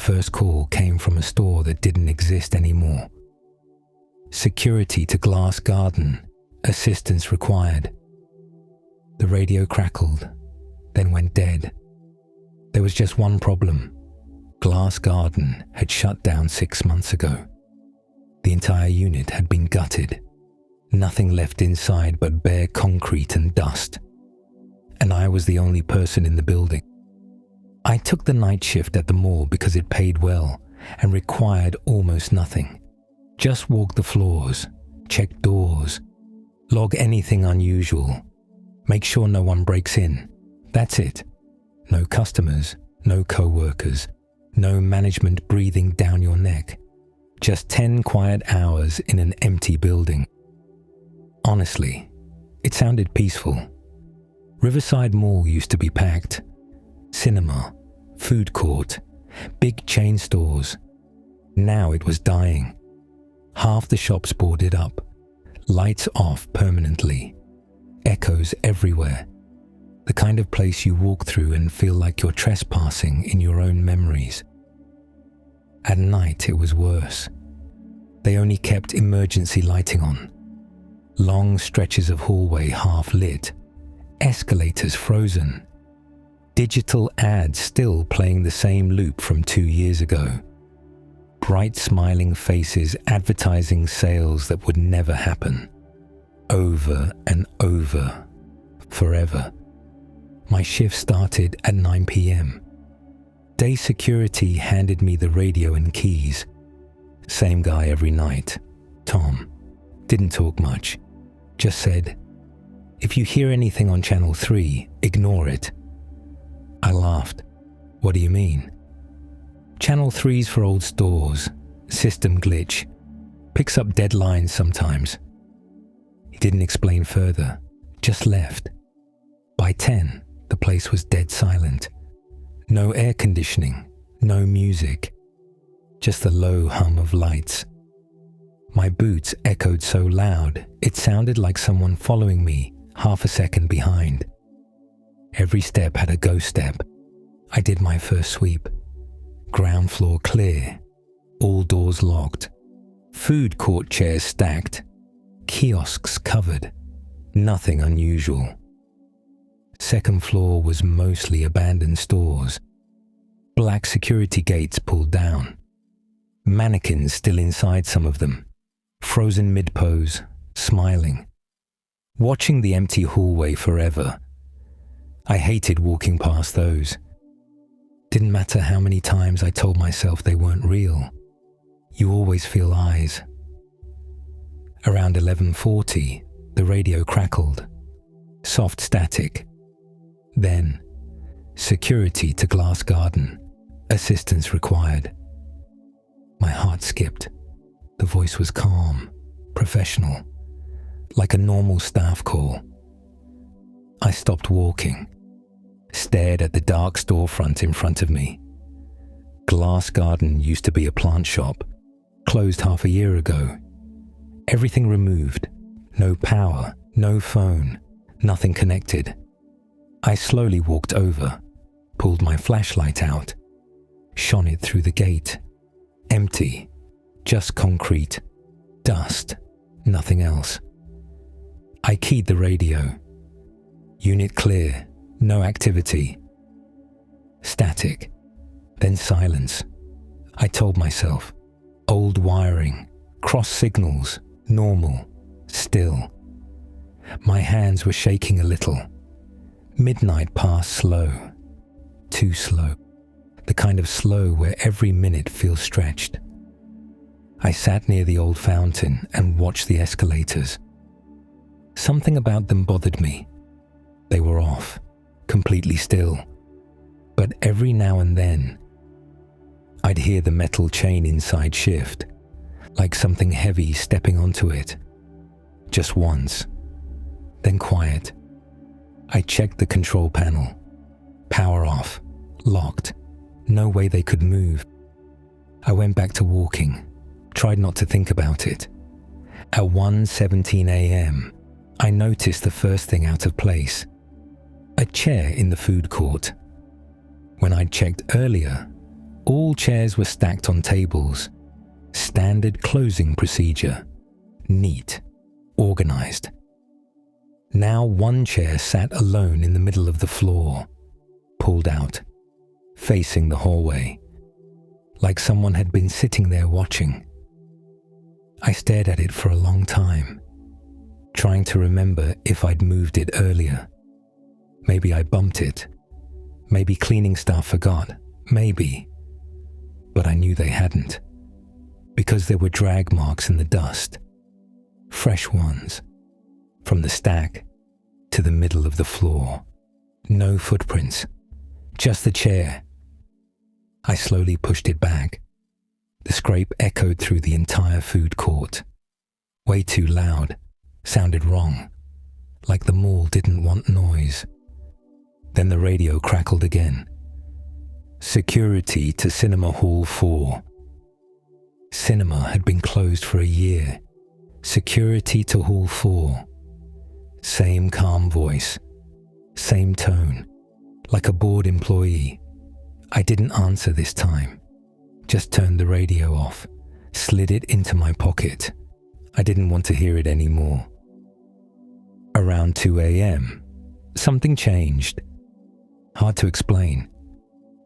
first call came from a store that didn't exist anymore. Security to glass garden, assistance required. The radio crackled, then went dead. There was just one problem. Glass garden had shut down 6 months ago. The entire unit had been gutted. Nothing left inside but bare concrete and dust. And I was the only person in the building. I took the night shift at the mall because it paid well and required almost nothing. Just walk the floors, check doors, log anything unusual, make sure no one breaks in. That's it. No customers, no co-workers, no management breathing down your neck. Just 10 quiet hours in an empty building. Honestly, it sounded peaceful. Riverside Mall used to be packed. Cinema, food court, big chain stores. Now it was dying. Half the shops boarded up, lights off permanently, echoes everywhere. The kind of place you walk through and feel like you're trespassing in your own memories. At night it was worse. They only kept emergency lighting on. Long stretches of hallway half lit, escalators frozen, digital ads still playing the same loop from 2 years ago. Bright smiling faces advertising sales that would never happen. Over and over, forever. My shift started at 9 p.m. Day security handed me the radio and keys. Same guy every night, Tom. Didn't talk much. Just said, "If you hear anything on channel 3, ignore it." I laughed. "What do you mean?" "Channel 3's for old stores. System glitch. Picks up dead lines sometimes." He didn't explain further. Just left. By 10, the place was dead silent. No air conditioning. No music. Just the low hum of lights. My boots echoed so loud, it sounded like someone following me half a second behind. Every step had a ghost step. I did my first sweep. Ground floor clear. All doors locked. Food court chairs stacked. Kiosks covered. Nothing unusual. Second floor was mostly abandoned stores. Black security gates pulled down. Mannequins still inside some of them. Frozen mid-pose, smiling. Watching the empty hallway forever. I hated walking past those. Didn't matter how many times I told myself they weren't real. You always feel eyes. Around 11:40, the radio crackled. Soft static. Then, security to glass garden. Assistance required. My heart skipped. The voice was calm, professional, like a normal staff call. I stopped walking, stared at the dark storefront in front of me. Glass garden used to be a plant shop, closed half a year ago. Everything removed, no power, no phone, nothing connected. I slowly walked over, pulled my flashlight out, shone it through the gate. Empty, just concrete, dust, nothing else. I keyed the radio. Unit clear, no activity. Static, then silence. I told myself, old wiring, cross signals, normal, still. My hands were shaking a little. Midnight passed slow, too slow. The kind of slow where every minute feels stretched. I sat near the old fountain and watched the escalators. Something about them bothered me. They were off, completely still. But every now and then, I'd hear the metal chain inside shift, like something heavy stepping onto it. Just once, then quiet. I checked the control panel. Power off, locked. No way they could move. I went back to walking, tried not to think about it. At 1:17 a.m., I noticed the first thing out of place. A chair in the food court. When I'd checked earlier, All chairs were stacked on tables. Standard closing procedure. Neat. Organized. Now one chair sat alone in the middle of the floor, pulled out, facing the hallway, like someone had been sitting there watching. I stared at it for a long time, trying to remember if I'd moved it earlier. Maybe I bumped it. Maybe cleaning staff forgot. Maybe. But I knew they hadn't, because there were drag marks in the dust. Fresh ones. From the stack to the middle of the floor. No footprints. Just the chair. I slowly pushed it back. The scrape echoed through the entire food court. Way too loud. Sounded wrong. Like the mall didn't want noise. Then the radio crackled again. Security to Cinema Hall 4. Cinema had been closed for a year. Security to Hall 4. Same calm voice. Same tone. Like a bored employee. I didn't answer this time. Just turned the radio off. Slid it into my pocket. I didn't want to hear it anymore. Around 2 a.m., something changed. Hard to explain.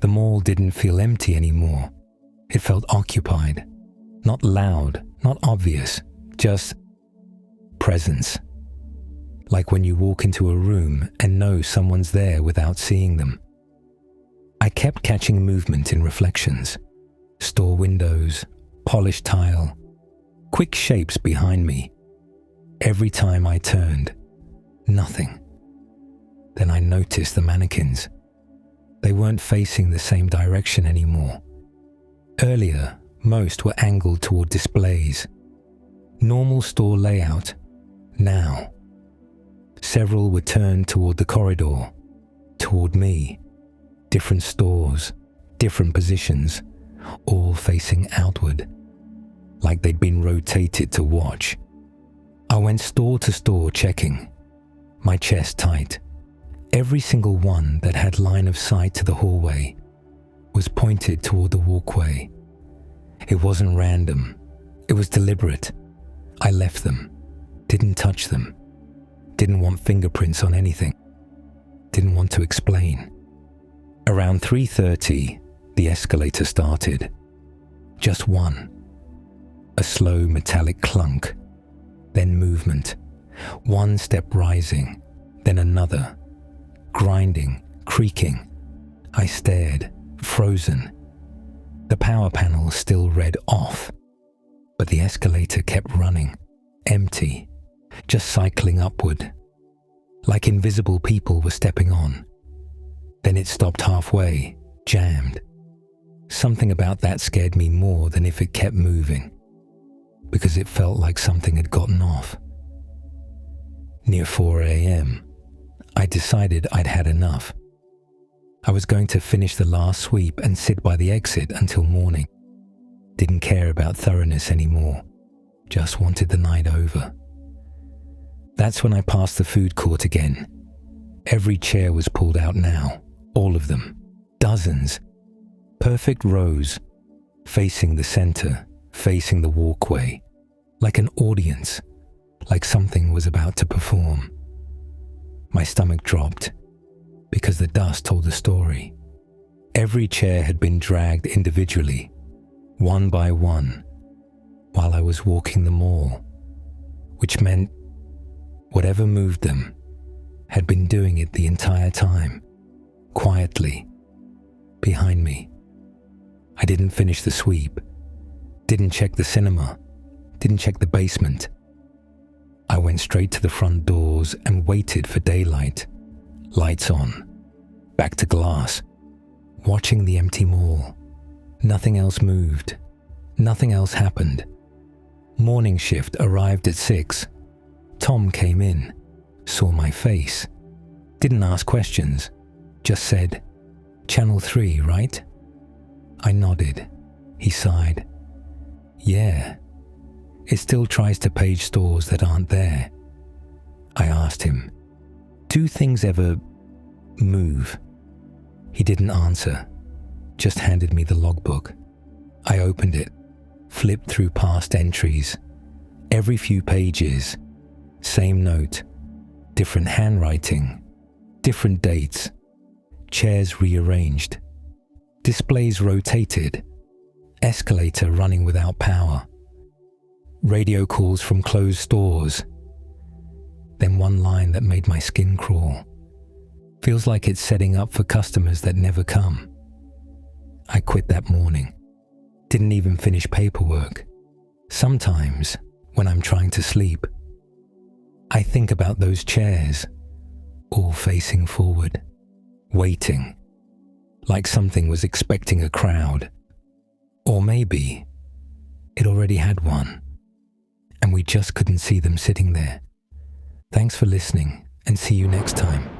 The mall didn't feel empty anymore. It felt occupied. Not loud, not obvious, just presence. Like when you walk into a room and know someone's there without seeing them. I kept catching movement in reflections. Store windows, polished tile, quick shapes behind me. Every time I turned, nothing. Then I noticed the mannequins. They weren't facing the same direction anymore. Earlier, most were angled toward displays. Normal store layout. Now, several were turned toward the corridor, toward me. Different stores, different positions, all facing outward, like they'd been rotated to watch. I went store to store checking, my chest tight. Every single one that had line of sight to the hallway was pointed toward the walkway. It wasn't random. It was deliberate. I left them. Didn't touch them. Didn't want fingerprints on anything. Didn't want to explain. Around 3:30, the escalator started. Just one. A slow metallic clunk. Then movement. One step rising. Then another. Grinding, creaking. I stared, frozen. The power panel still read off, but the escalator kept running, empty, just cycling upward, like invisible people were stepping on. Then it stopped halfway, jammed. Something about that scared me more than if it kept moving, because it felt like something had gotten off. Near 4 a.m., I decided I'd had enough. I was going to finish the last sweep and sit by the exit until morning. Didn't care about thoroughness anymore. Just wanted the night over. That's when I passed the food court again. Every chair was pulled out now. All of them. Dozens. Perfect rows. Facing the center. Facing the walkway. Like an audience. Like something was about to perform. My stomach dropped, because the dust told the story. Every chair had been dragged individually, one by one, while I was walking the mall, which meant whatever moved them had been doing it the entire time, quietly, behind me. I didn't finish the sweep, didn't check the cinema, didn't check the basement. I went straight to the front doors and waited for daylight. Lights on. Back to glass. Watching the empty mall. Nothing else moved. Nothing else happened. Morning shift arrived at 6. Tom came in. Saw my face. Didn't ask questions. Just said, "Channel 3, right?" I nodded. He sighed. "Yeah. It still tries to page stores that aren't there." I asked him, "Do things ever move?" He didn't answer. just handed me the logbook. I opened it, flipped through past entries. Every few pages, same note, different handwriting, different dates, chairs rearranged, displays rotated, escalator running without power, radio calls from closed stores. Then one line that made my skin crawl. Feels like it's setting up for customers that never come. I quit that morning. Didn't even finish paperwork. Sometimes, when I'm trying to sleep, I think about those chairs, all facing forward, waiting, like something was expecting a crowd. Or maybe it already had one, and we just couldn't see them sitting there. Thanks for listening, and see you next time.